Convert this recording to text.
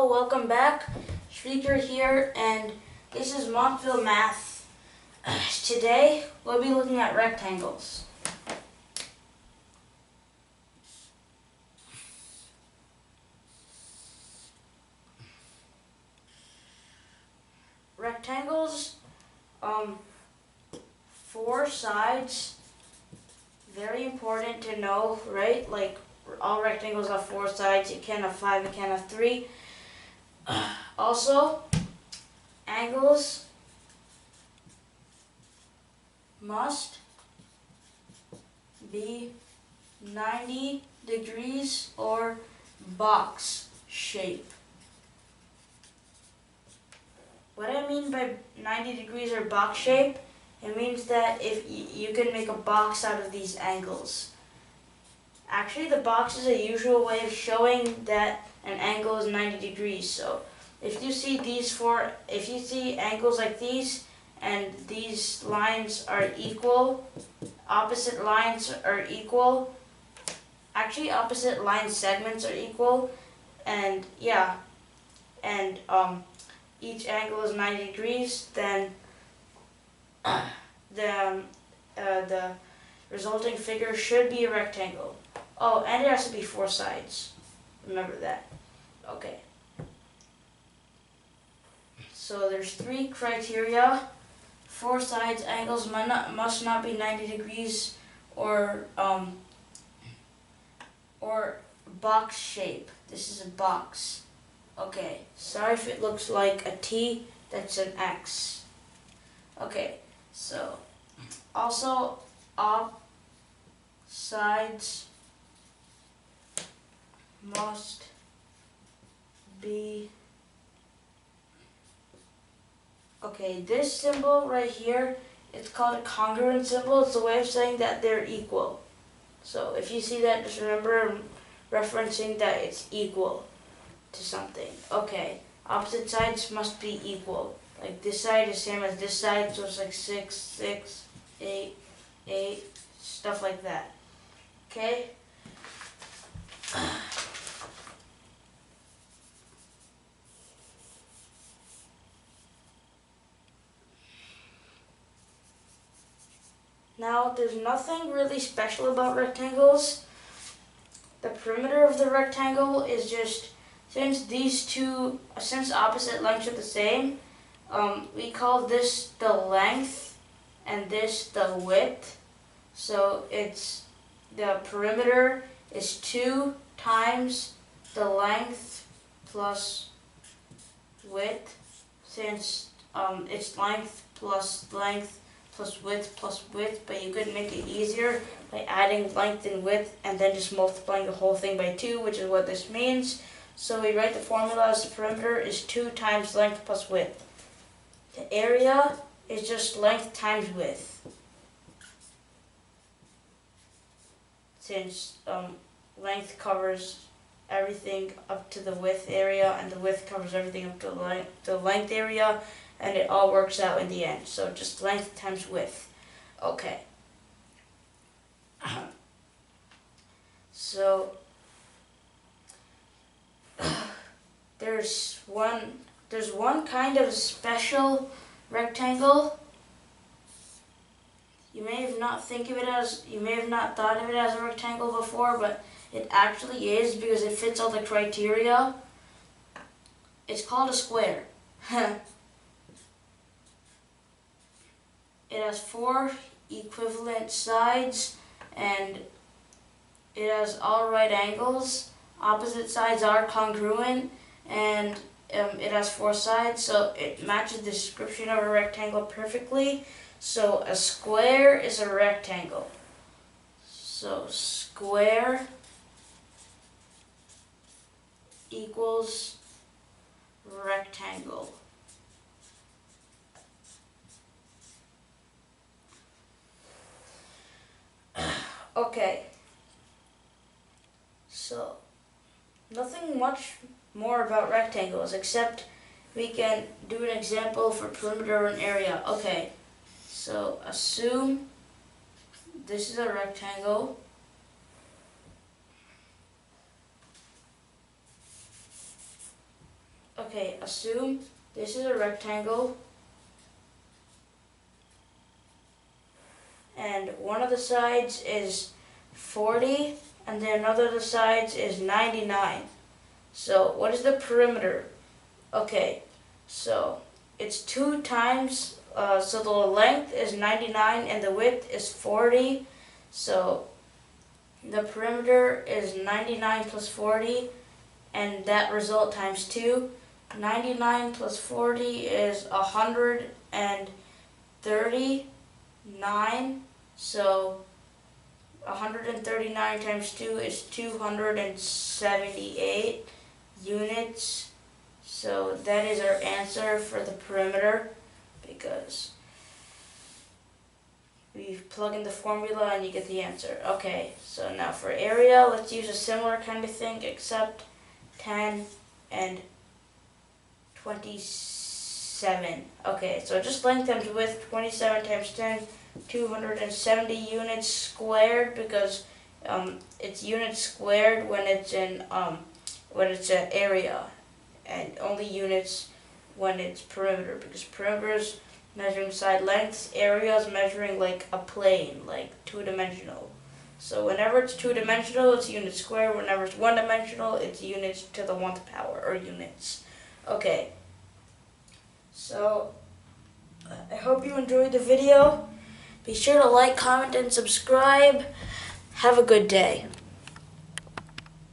Hello, welcome back. Speaker here, and this is Montville Math. Today, we'll be looking at rectangles. Rectangles, four sides, very important to know, right? Like, all rectangles have four sides. You can't have five, you can't have three. Also, angles must be 90 degrees or box shape. What I mean by 90 degrees or box shape, it means that if you can make a box out of these angles. Actually, the box is a usual way of showing that an angle is 90 degrees. So if you see if you see angles like these and these lines are equal, opposite lines are equal, actually opposite line segments are equal, and each angle is 90 degrees, then the resulting figure should be a rectangle. Oh, and it has to be four sides. Remember that. Okay. So there's three criteria. Four sides, angles must not be 90 degrees or box shape. This is a box. Okay, sorry if it looks like a T, that's an X. Okay, so also up sides must be, okay, this symbol right here, it's called a congruent symbol. It's a way of saying that they're equal. So if you see that, just remember referencing that it's equal to something. Okay, opposite sides must be equal. Like this side is same as this side, so it's like 6, 6, 8, 8, stuff like that. Okay? Now, there's nothing really special about rectangles. The perimeter of the rectangle is just, since opposite lengths are the same, we call this the length and this the width. So the perimeter is 2 times the length plus width, since it's length plus width, but you could make it easier by adding length and width and then just multiplying the whole thing by 2, which is what this means. So we write the formula as the perimeter is 2 times length plus width. The area is just length times width, since length covers everything up to the width area and the width covers everything up to the length area, and it all works out in the end. So just length times width. Okay. So there's one kind of special rectangle. You may have not thought of it as a rectangle before, but it actually is, because it fits all the criteria. It's called a square. It has 4 equivalent sides, and it has all right angles. Opposite sides are congruent, and it has 4 sides, so it matches the description of a rectangle perfectly. So a square is a rectangle. So square equals rectangle. Okay, so nothing much more about rectangles, except we can do an example for perimeter and area. Okay, so assume this is a rectangle. Okay, assume this is a rectangle and one of the sides is 40 and then another of the sides is 99. So what is the perimeter? Okay, so it's 2 times, so the length is 99 and the width is 40. So the perimeter is 99 plus 40 and that result times 2. 99 plus 40 is 139. So 139 times 2 is 278 units. So that is our answer for the perimeter, because we plug in the formula and you get the answer. Okay, so now for area, let's use a similar kind of thing, except 10 and 27. Okay, so just length times width, 27 times 10, 270 units squared, because it's units squared when it's in when it's an area, and only units when it's perimeter, because perimeter is measuring side lengths, area is measuring like a plane, like 2-dimensional. So whenever it's 2-dimensional, it's units squared. Whenever it's 1-dimensional, it's units to the 1th power, or units. Okay, so I hope you enjoyed the video. Be sure to like, comment, and subscribe. Have a good day.